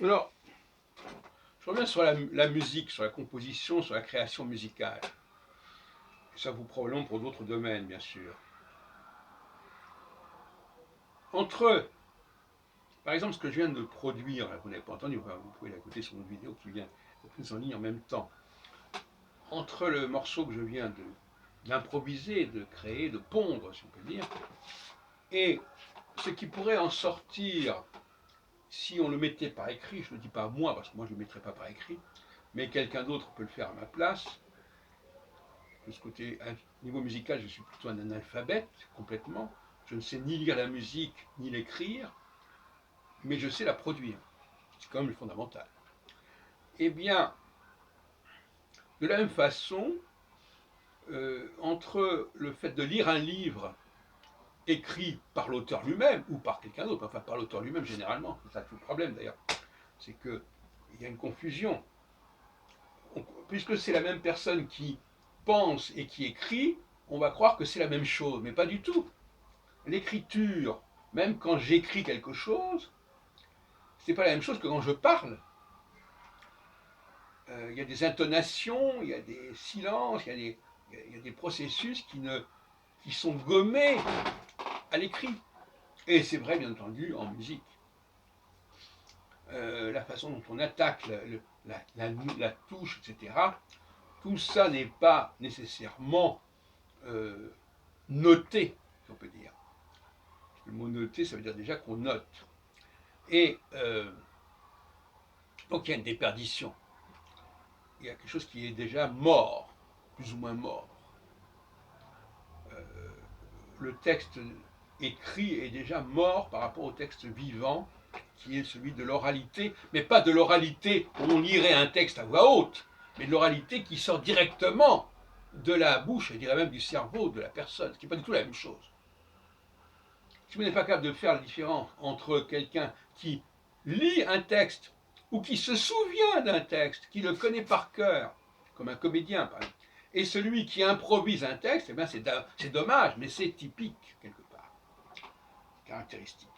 Alors, je reviens sur la musique, sur la composition, sur la création musicale. Ça vaut probablement pour d'autres domaines, bien sûr. Entre, par exemple, ce que je viens de produire, là, vous n'avez pas entendu, vous pouvez l'écouter sur une vidéo qui vient d'être mise en ligne en même temps. Entre le morceau que je viens d'improviser, de créer, de pondre, si on peut dire, et ce qui pourrait en sortir si on le mettait par écrit, je ne le dis pas moi, parce que moi je ne le mettrais pas par écrit, mais quelqu'un d'autre peut le faire à ma place. De ce côté, niveau musical, je suis plutôt un analphabète, complètement. Je ne sais ni lire la musique, ni l'écrire, mais je sais la produire. C'est quand même le fondamental. Eh bien, de la même façon, entre le fait de lire un livre écrit par l'auteur lui-même, ou par quelqu'un d'autre, enfin par l'auteur lui-même généralement, c'est ça tout le problème d'ailleurs, c'est qu'il y a une confusion. Puisque c'est la même personne qui pense et qui écrit, on va croire que c'est la même chose, mais pas du tout. L'écriture, même quand j'écris quelque chose, c'est pas la même chose que quand je parle. Il y a des intonations, il y a des silences, il y a des processus qui sont gommés à l'écrit. Et c'est vrai, bien entendu, en musique. La façon dont on attaque la touche, etc., tout ça n'est pas nécessairement euh, noté, si on peut dire. Le mot noter, ça veut dire déjà qu'on note. Et donc il y a une déperdition. Il y a quelque chose qui est déjà mort, plus ou moins mort. Le texte écrit est déjà mort par rapport au texte vivant, qui est celui de l'oralité, mais pas de l'oralité où on lirait un texte à voix haute, mais de l'oralité qui sort directement de la bouche, je dirais même du cerveau de la personne, ce qui n'est pas du tout la même chose. Si vous n'êtes pas capable de faire la différence entre quelqu'un qui lit un texte ou qui se souvient d'un texte, qui le connaît par cœur, comme un comédien par exemple, et celui qui improvise un texte, eh bien c'est dommage, mais c'est typique quelque part, caractéristique.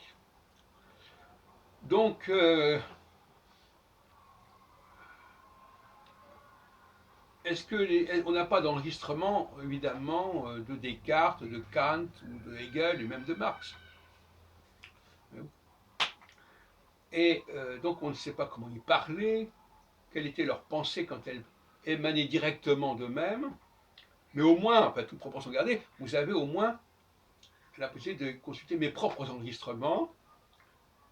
Donc, est-ce que on n'a pas d'enregistrement, évidemment, de Descartes, de Kant, ou de Hegel, et même de Marx. Et donc on ne sait pas comment ils parlaient, quelle était leur pensée quand elle émanait directement d'eux-mêmes, mais au moins, enfin toute proportion gardée, vous avez au moins la possibilité de consulter mes propres enregistrements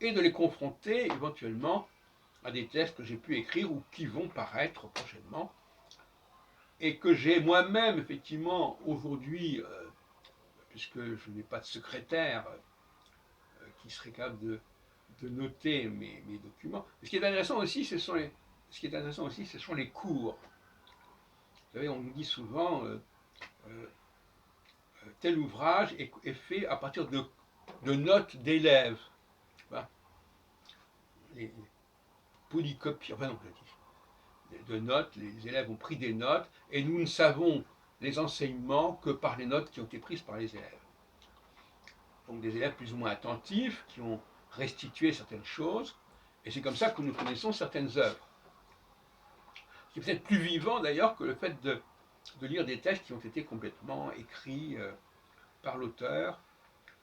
et de les confronter éventuellement à des textes que j'ai pu écrire ou qui vont paraître prochainement et que j'ai moi-même effectivement aujourd'hui, puisque je n'ai pas de secrétaire qui serait capable de noter mes documents. Ce qui est intéressant aussi, ce sont les cours. Vous savez, on nous dit souvent euh, tel ouvrage est fait à partir de notes d'élèves. Voilà. Les polycopies, enfin non, de notes, les élèves ont pris des notes et nous ne savons les enseignements que par les notes qui ont été prises par les élèves. Donc des élèves plus ou moins attentifs qui ont restitué certaines choses et c'est comme ça que nous connaissons certaines œuvres. Ce qui est peut-être plus vivant d'ailleurs que le fait de lire des textes qui ont été complètement écrits par l'auteur,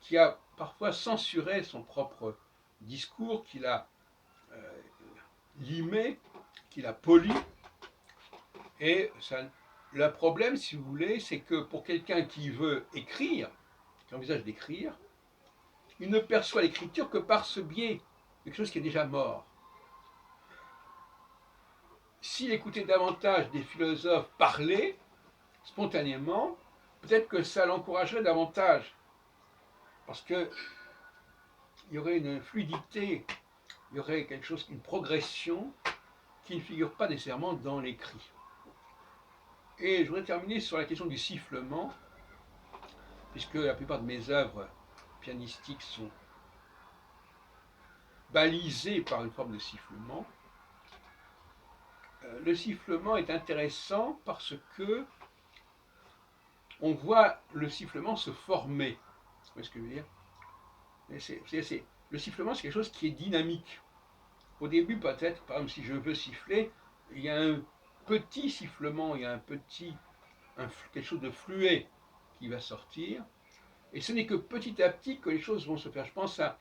qui a parfois censuré son propre discours, qu'il a limé, qu'il a poli. Et ça, le problème, si vous voulez, c'est que pour quelqu'un qui veut écrire, qui envisage d'écrire, il ne perçoit l'écriture que par ce biais, quelque chose qui est déjà mort. S'il écoutait davantage des philosophes parler, spontanément, peut-être que ça l'encouragerait davantage. Parce qu'il y aurait une fluidité, il y aurait quelque chose, une progression qui ne figure pas nécessairement dans l'écrit. Et je voudrais terminer sur la question du sifflement, puisque la plupart de mes œuvres pianistiques sont balisées par une forme de sifflement. Le sifflement est intéressant parce que on voit le sifflement se former. Vous voyez ce que je veux dire? Le sifflement, c'est quelque chose qui est dynamique. Au début, peut-être, par exemple, si je veux siffler, il y a un petit sifflement, il y a quelque chose de fluet qui va sortir. Et ce n'est que petit à petit que les choses vont se faire. Je pense à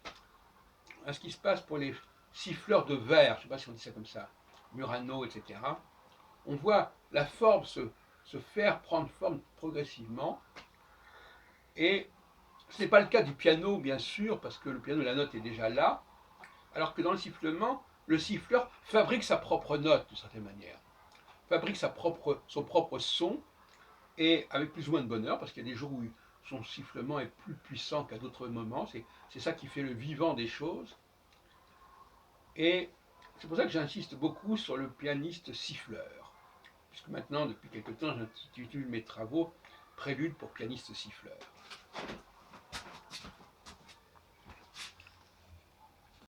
ce qui se passe pour les siffleurs de verre, je ne sais pas si on dit ça comme ça, Murano, etc. On voit la forme se faire prendre forme progressivement. Et ce n'est pas le cas du piano, bien sûr, parce que le piano, la note est déjà là. Alors que dans le sifflement, le siffleur fabrique sa propre note, d'une certaine manière. Fabrique son propre son, et avec plus ou moins de bonheur, parce qu'il y a des jours où son sifflement est plus puissant qu'à d'autres moments. C'est ça qui fait le vivant des choses. Et c'est pour ça que j'insiste beaucoup sur le pianiste siffleur. Puisque maintenant, depuis quelque temps, j'intitule mes travaux Prélude pour pianiste siffleur.